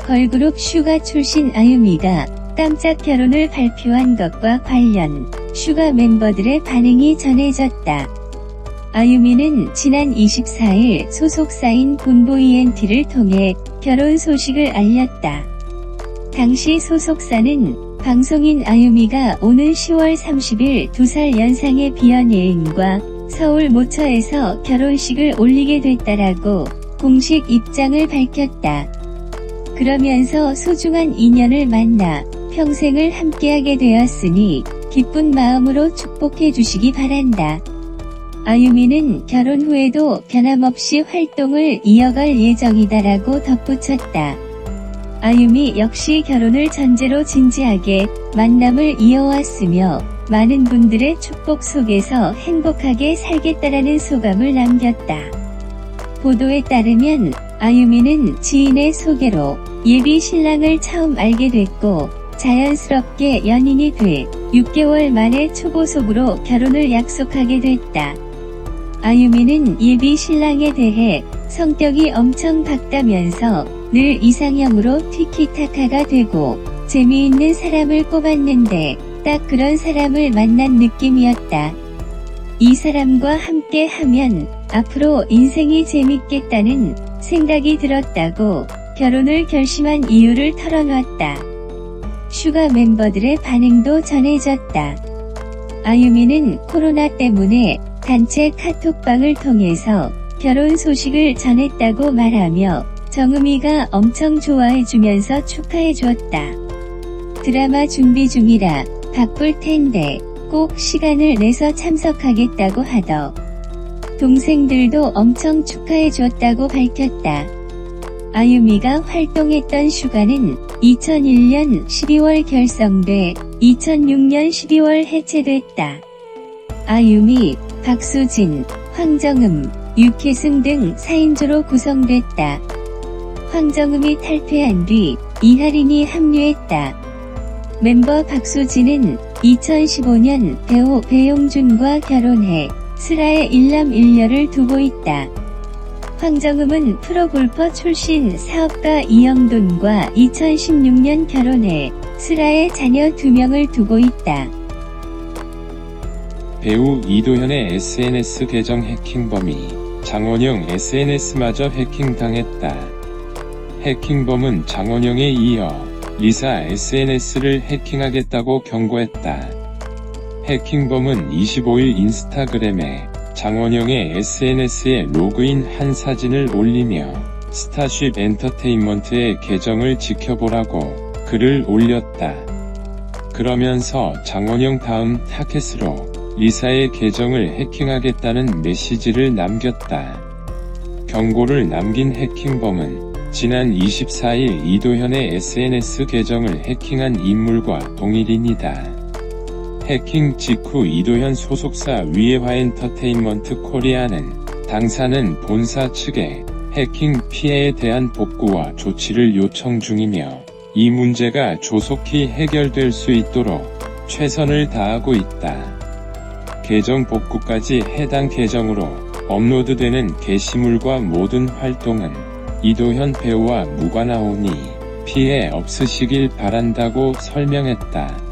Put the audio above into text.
걸그룹 슈가 출신 아유미가 깜짝 결혼을 발표한 것과 관련 슈가 멤버들의 반응이 전해졌다. 아유미는 지난 24일 소속사인 본보이엔티를 통해 결혼 소식을 알렸다. 당시 소속사는 방송인 아유미가 오는 10월 30일 2살 연상의 비연예은과 서울 모처에서 결혼식을 올리게 됐다라고 공식 입장을 밝혔다. 그러면서 소중한 인연을 만나 평생을 함께하게 되었으니 기쁜 마음으로 축복해 주시기 바란다. 아유미는 결혼 후에도 변함없이 활동을 이어갈 예정이다라고 덧붙였다. 아유미 역시 결혼을 전제로 진지하게 만남을 이어왔으며 많은 분들의 축복 속에서 행복하게 살겠다라는 소감을 남겼다. 보도에 따르면 아유미는 지인의 소개로 예비 신랑을 처음 알게 됐고 자연스럽게 연인이 돼 6개월 만에 초보속으로 결혼을 약속하게 됐다. 아유미는 예비 신랑에 대해 성격이 엄청 밝다면서 늘 이상형으로 티키타카가 되고 재미있는 사람을 꼽았는데 딱 그런 사람을 만난 느낌이었다. 이 사람과 함께 하면 앞으로 인생이 재밌겠다는 생각이 들었다고 결혼을 결심한 이유를 털어놨다. 슈가 멤버들의 반응도 전해졌다. 아유미는 코로나 때문에 단체 카톡방을 통해서 결혼 소식을 전했다고 말하며 정음이가 엄청 좋아해주면서 축하해주었다. 드라마 준비 중이라 바쁠 텐데 꼭 시간을 내서 참석하겠다고 하더. 동생들도 엄청 축하해줬다고 밝혔다. 아유미가 활동했던 슈가는 2001년 12월 결성돼 2006년 12월 해체됐다. 아유미, 박수진, 황정음, 유케승 등 4인조로 구성됐다. 황정음이 탈퇴한 뒤 이하린이 합류했다. 멤버 박수진은 2015년 배우 배용준과 결혼해 슬아의 일남일녀를 두고 있다. 황정음은 프로골퍼 출신 사업가 이영돈과 2016년 결혼해 슬아의 자녀 2명을 두고 있다. 배우 이도현의 SNS 계정 해킹 범위, 장원영 SNS마저 해킹당했다. 해킹범은 장원영에 이어 리사 SNS를 해킹하겠다고 경고했다. 해킹범은 25일 인스타그램에 장원영의 SNS에 로그인한 사진을 올리며 스타쉽 엔터테인먼트의 계정을 지켜보라고 글을 올렸다. 그러면서 장원영 다음 타겟으로 리사의 계정을 해킹하겠다는 메시지를 남겼다. 경고를 남긴 해킹범은 지난 24일 이도현의 SNS 계정을 해킹한 인물과 동일인이다. 해킹 직후 이도현 소속사 위에화 엔터테인먼트 코리아는 당사는 본사 측에 해킹 피해에 대한 복구와 조치를 요청 중이며 이 문제가 조속히 해결될 수 있도록 최선을 다하고 있다. 계정 복구까지 해당 계정으로 업로드되는 게시물과 모든 활동은 이도현 배우와 무관하오니 피해 없으시길 바란다고 설명했다.